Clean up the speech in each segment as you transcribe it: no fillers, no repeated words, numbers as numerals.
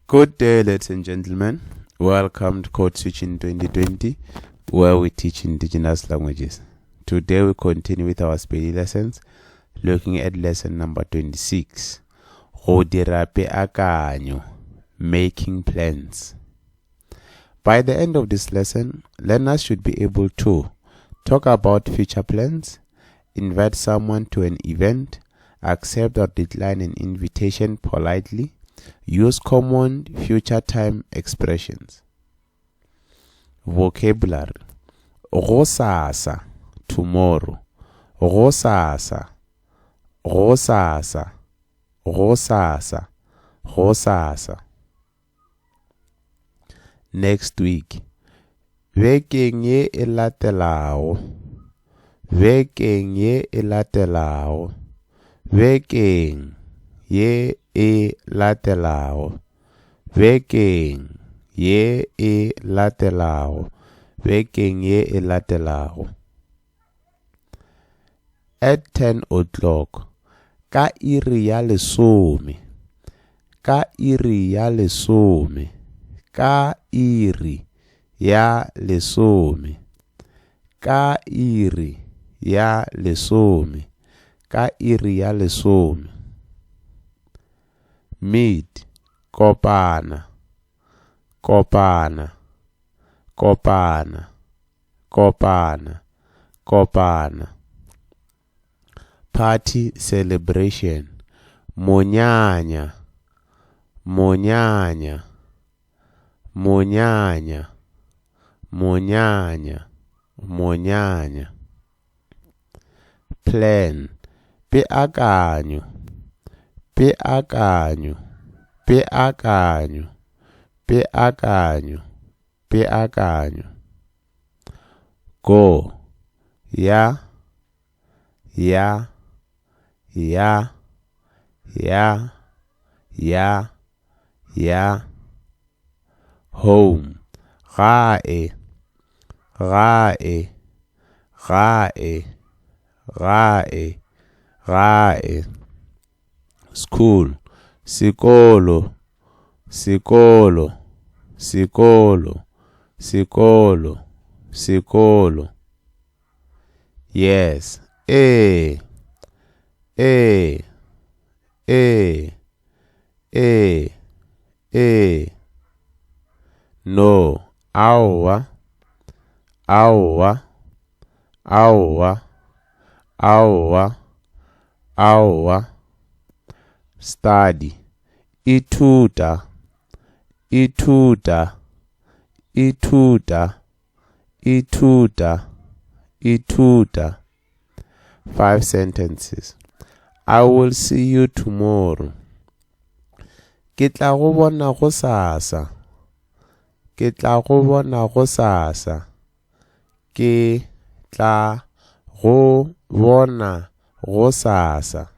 Good day, ladies and gentlemen. Welcome to Code Switching 2020, where we teach indigenous languages. Today we continue with our Sepedi lessons, looking at lesson number 26. Go dira peakanyo, making plans. By the end of this lesson, learners should be able to talk about future plans, invite someone to an event, accept or decline an invitation politely, use common future time expressions. Vocabulary: go sasa, tomorrow. Go sasa, go sasa, go sasa, go sasa. Next week. Bekeng ye e latelago. Bekeng ye e latelago. Bekeng ye e latelago. Bekeng ye e latelago. Bekeng ye e latelago. At 10 o'clock. Ka iri ya lesome. Ka iri ya lesome. Ka iri ya lesome. Ka iri ya lesome. Ka iri ya lesome. Meet, kopana, kopana, kopana, kopana, kopana. Party celebration, monyanya, monyanya, monyanya, monyanya, monyanya. Plan, peakanyo, peakanyo, peakanyo, peakanyo, peakanyo. Go, ya, ya, ya, ya, ya, ya. Home, gae, gae, gae, gae, gae. School, sikolo, sikolo, sikolo, sikolo, sikolo. Yes, eh, eh, eh, eh, eh. No, awa, awa, awa, awa, awa. Study, ituta, ituta, ituta, ituta, ituta. 5 sentences. I will see you tomorrow. Ke tla go bona go sasa. Ke tla go bona go sasa. Ke tla go bona go sasa.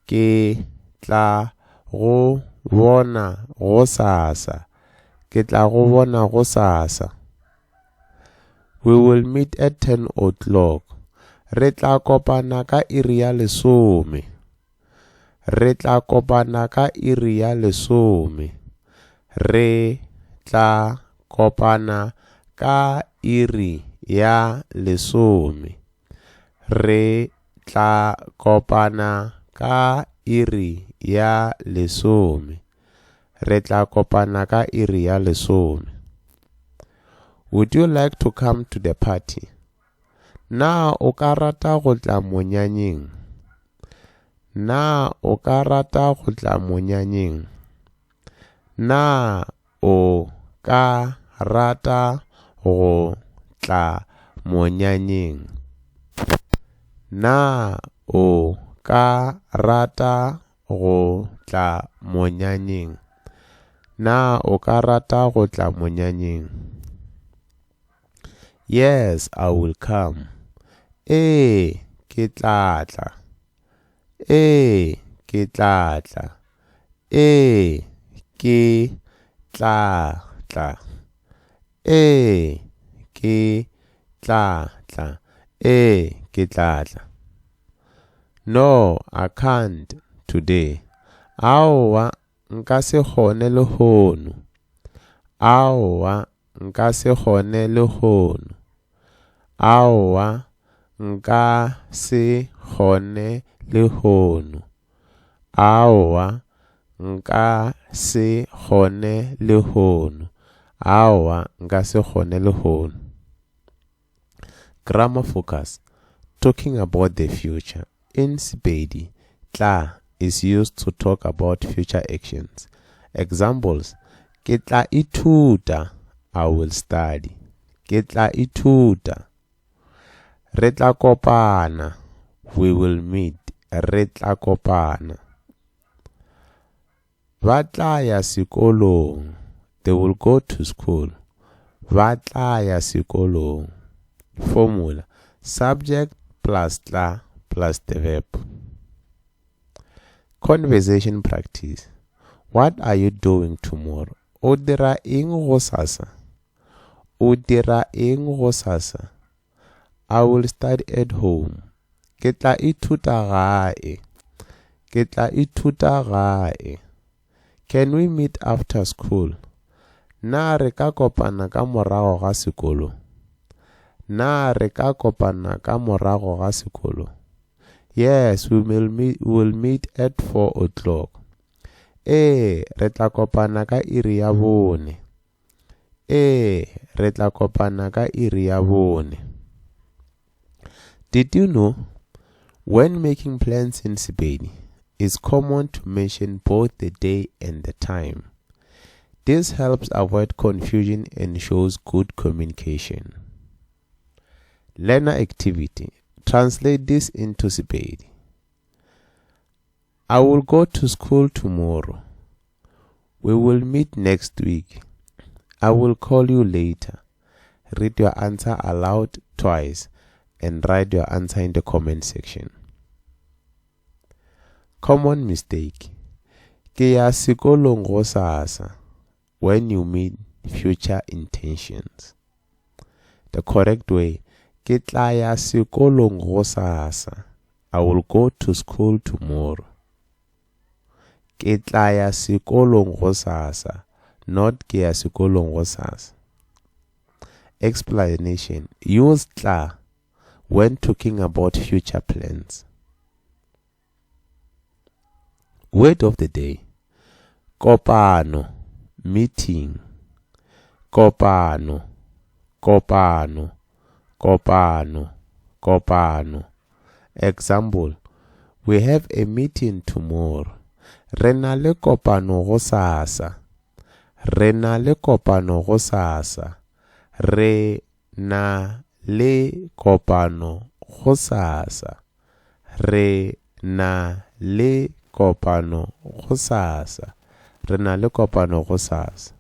Ke tla go bona go sasa. Ke tla go bona go sasa. We will meet at 10 o'clock. Re tla kopana ka iri ya lesome. Re tla kopana ka iri ya lesome. Re tla kopana ka iri ya lesome. Re tla kopana ka iri ya lesome. Re tla kopana ka iri ya lesome. Would you like to come to the party? Na o ka rata go tla monyanyeng? Na o ka rata go tla monyanyeng? Na o ka rata go tla monyanyeng? Na o ka rata go tla monyanyeng? Na o ka rata go tla monyanyeng? Yes, I will come. Ke tla tla. Ke tla tla. Ke tla tla. Ke tla tla. Ke tla tla. No, I can't today. Aowa, nka se kgone le hono. Aowa, nka se kgone le hono. Aowa, nka se kgone le hono. Aowa, nka se kgone le hono. Aowa, nka se kgone le hono. Grammar focus. Talking about the future. In Sepedi, tla is used to talk about future actions. Examples: ke tla ithuta, I will study. Ke tla ithuta. Re tla kopana, we will meet. Re tla kopana. Ba tla ya sekolong, they will go to school. Ba tla ya sekolong. Formula: subject plus tla plus the verb. Conversation practice. What are you doing tomorrow? O dira eng go sasa? O dira eng go sasa? I will study at home. Ke tla ithuta gae. Ke tla ithuta gae. Can we meet after school? Na re ka kopana ka morago ga sekolo. Na re ka kopana ka morago ga sekolo. Yes, we will meet at 4 o'clock. Re tla kopana ka iri ya bone. Re tla kopana ka iri ya bone. Did you know, when making plans in Sepedi, it's common to mention both the day and the time. This helps avoid confusion and shows good communication. Learner activity. Translate this into Sepedi. I will go to school tomorrow. We will meet next week. I will call you later. Read your answer aloud twice and write your answer in the comment section. Common mistake. Ke ya sekolong go sasa. When you mean future intentions. The correct way: ke tla ya sekolong go sasa. I will go to school tomorrow. Ke tla ya sekolong go sasa, not ke ya sekolong go sasa. Explanation. Use tla when talking about future plans. Word of the day: kopano, meeting. Kopano, kopano, kopano, kopano. Example: we have a meeting tomorrow. Re na le kopano go sasa. Re na le kopano go sasa. Re na le kopano go sasa. Re na le kopano go sasa. Re na le kopano go sasa.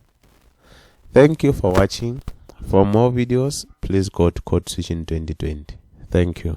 Thank you for watching. For more videos, please go to Code Switching 2020. Thank you.